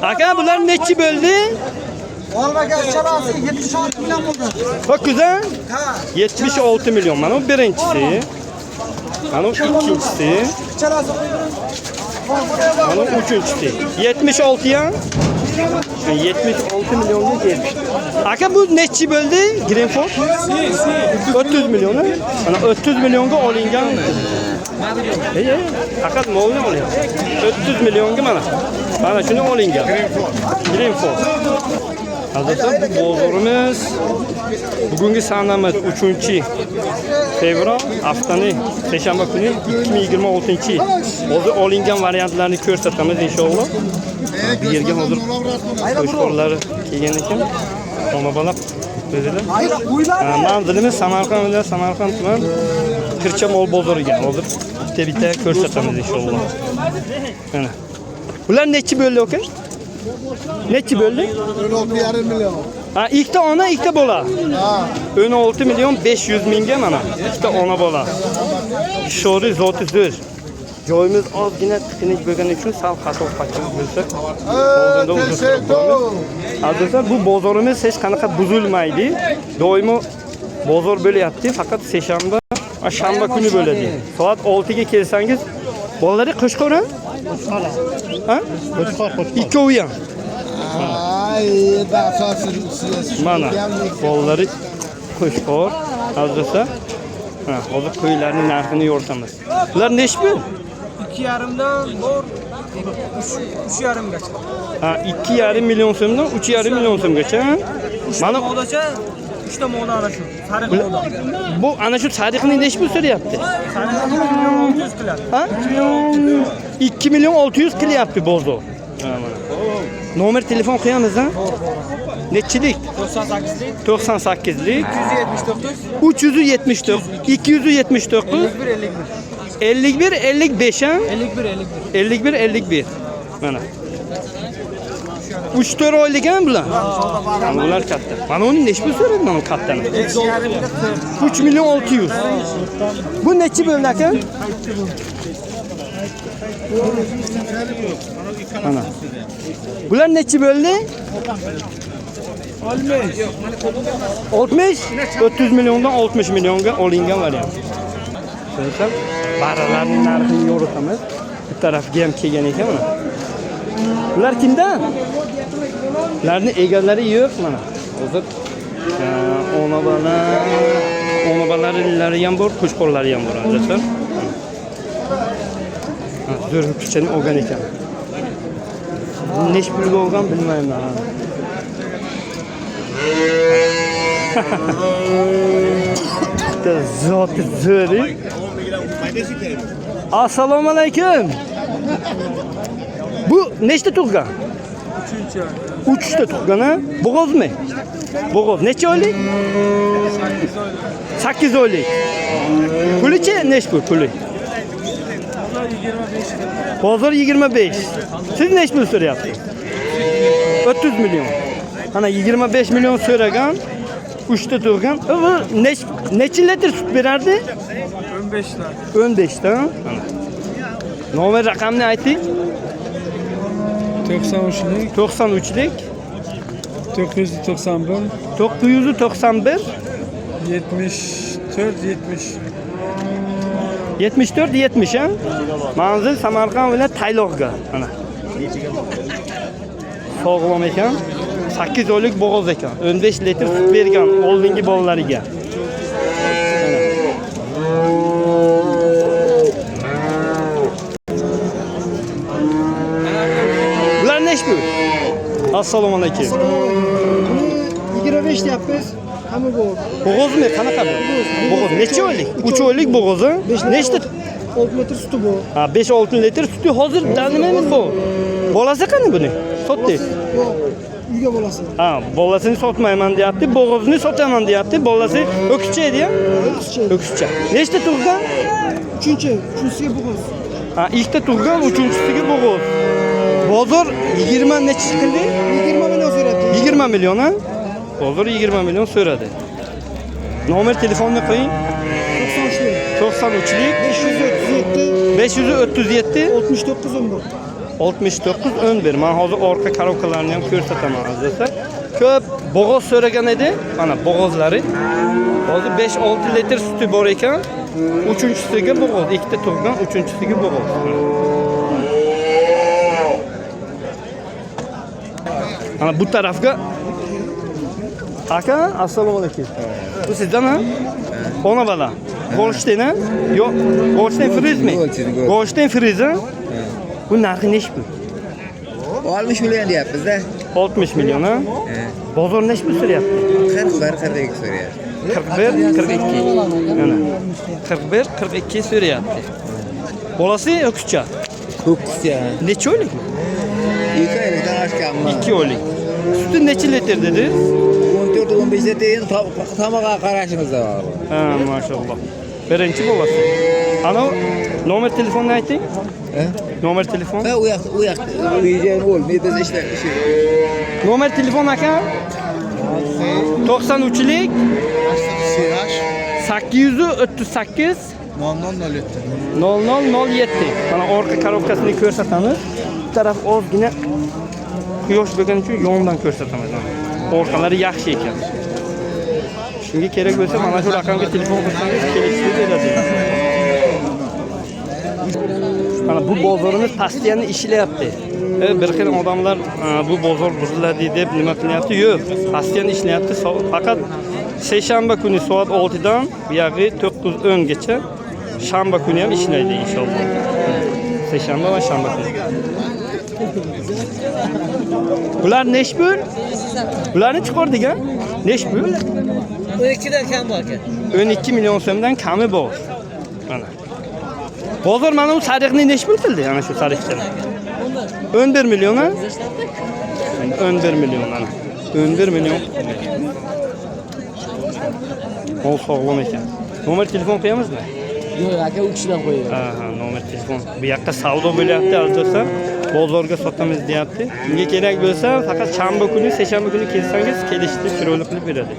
Aka bular nechi bo'ldi? Olmaga chalasi 76 million bo'ldi. Çok güzel. Ha. 76 milyon. Mana bu birinchisi. Mana bu ikkinchisi. Chalasi Mana bu uchinchisi. 76 ya. 76 milyonga keldi. Aka bu nechi bo'ldi? Greenford? 30 milyon. Mana 30 milyonga olingan. Faqat molni olyapti. 30 milyonga mana shuni olingan. Greenford. Hazırda bu bozorimiz bugungi sanamiz 3-fevral haftaning seshanba kuni 2026-yil. Hozir olingan variantlarni ko'rsatamiz inshaalloh. Bu yerga hozir qo'shqorlar kelgan ekan. Tomobalab dedilar. Manzilimiz Samarqand tuman Kircha mol bozoriga. Hozir bitta ko'rsatamiz inshaalloh. Mana. Bular nechi bo'ldi aka? Nechi bo'ldi? 16,5 million. Ha, ikkita ona, ikkita bola. Ha. 16 milyon 500 mingga mana. Ikkita ona bola. Shori zoti zo'r. Joyimiz ozgina tiqinik bo'lgani uchun sal xato qachib bo'lsa, oldinda uzatamiz. Azizlar, bu bozorimiz hech qanaqa buzilmaydi. Doimo bozor bo'lyapti, faqat seshanba va shanba kuni bo'ladi. Soat 6 ga kelsangiz, bolalari qo'shqora? Ha? Qo'shqor. Ikkovi ham. Ay, asosiy. Mana bolalari qo'shqor. Azizlar, hozir qo'ylarning narxini yoritamiz. Ular nech pul? 2,5dan bor 3,5 gacha. Ha, 2,5 million so'mdan 3,5 million so'mgacha. Mana modacha 3 ta moda ana shu. Sariq moda. Bu ana shu sariqni nech pul so'rayapti? Sariqni 2,600 qilyapti. Ha? 2 million 600 qilyapti bozor. Nomer telefon qo'yamiz ha? Nechilik? 98lik 98lik 379 279 51 55 ha? 51 51. Mana. 3-4 oylik ham bular. Bular katta. Mana uni nech pul so'radi mana kattani? 3 million 600. Bu nechi bo'ldi aka? Mana. Bular nechi bo'ldi? 60. 30 milyondan 60 milyonga olingan variant. Ko'rsam, baralarning narxini yoritamiz. Bu tarafga ham kelgan ekan mana. Bular kimdan? Ularning egalari yo'q mana. Hozir ona bolalari ham bor, qo'shqorlari ham bor azizlar. Zo'r kichkina olgan ekan. Nech pulga olgan bilmayman. Zoti zo'ri. Assalomu alaykum. Bu nechta tug'gan? 3 ta tug'gan ha? Bo'g'ozmi? Bo'g'oz. Necha oylik? 8 oylik. Pulichi nech pul puli? Bozor 25. Siz nech pul so'rayapsiz? 30 milyon. Ana 25 milyon so'ragan, 3 ta tug'gan. Necha litr sut berardi? 15 ta. 15 ta. Nomer raqamni ayting. 93lik 93lik 991 991 74 70 74 70 ha? Manzil Samarqand viloyat Tayloqga. Mana. Sog'lom ekan. 8 oylik bo'g'oz ekan. 15 litr sut bergan oldingi bolalariga. Bular nech pul? Assalomu alaykum. 25 deyapmiz. Hamma bor. Bo'g'ozmi? Qanaqa bu? Bo'g'oz necha oylik? 3 oylik bo'g'oz ha? Nechta? 6 litr suti bor. Ha, 5-6 litr suti hozir nimaymiz bu? Bolasi qani buni? Sotdi. Yo'q. Uyga bolasi. Ha, bolasini sotmayman deyapti, bo'g'ozni sotaman deyapti. Bolasi o'kizcha edi-ya? O'kizcha. Nechta tug'gan? 3-uchisiga bo'g'oz. Ha, ikkita tug'gan, 3-chisiga bo'g'oz. Bozor 20 necha qildi? 20 million so'radi. 20 million ha? Bozor 20 million so'radi. Nomer telefonni qo'ying. 93lik 537 537 69 11. 69 11. Men hozir orqa korobkalarni ham ko'rsataman azizlar. Ko'p bo'g'oz so'ragan edi. Mana bo'g'ozlari. Hozir 5-6 litr suti bor ekan. Uchinchisiga bo'g'oz, ikkita tug'gan, uchinchisiga bo'g'oz. Mana bu tarafga aka, assalomu alaykum. Bu sizdanmi? Ona bola. Golstein ha? Yo'q, Golstein frizmi? Golstein friz ha? Bu narxi nechi pul? 60 milyon deyapmiz-da. 60 milyon ha? Bozor nechi pul so'rayapti? 41-42 so'rayapti. 41-42. Mana 41-42 so'rayapti. Bolasi yo'qcha? Ko'kcha. Necha oylik? 2 oylikdan oshganmi? 2 oylik. Suti necha litr dedi? 14-15 litr endi tomoqqa qarashimizda bor. Ha, maşallah. Birinchi bolasi. Ana nomer telefonni ayting. Nomer telefon? Ha, u yoq. Uyjon ol. Biz ishlar. Nomer telefon aka? 93lik 838 0007. Mana orqa korobkasini ko'rsatamiz. Bu taraf ozgina quyosh bo'lgani uchun yondan ko'rsatamiz. Orqalari yaxshi ekan. Shunga kerak bo'lsa mana shu raqamga telefon qilsangiz kelishib beradi. Mana bu bozorimiz postoyanno ishlayapti. Bir xil odamlar bu bozor buziladi deb nima qilyapti? Yo'q, postoyanno ishlayapti. Faqat seshanba kuni soat 6 dan buyog'i 9:10 gacha shanba kuni ham ishlaydi inshaalloh. Seshanba va shanba kuni. Bular nech pul? Bularni chiqardik-a? Nech pul? 12 dan kam bor ekan. 12 million so'mdan kami bor. Mana. Bozor mana bu sariqni nech pul qildi? Ana shu sariqchalar. 11 million ha? 11 million ana. 11 million. O sog'lom ekan. Nomer telefon qo'yamizmi? Yo'q, aka u kishidan qo'ying. Ha, nomer telefon. Bu yoqqa savdo bo'lyapti, azizlar. Bozorga sotamiz deyapti. Unga kerak bo'lsa, faqat shanba kuni, seshanba kuni kelsangiz, kelishni chiroyli qilib beradi.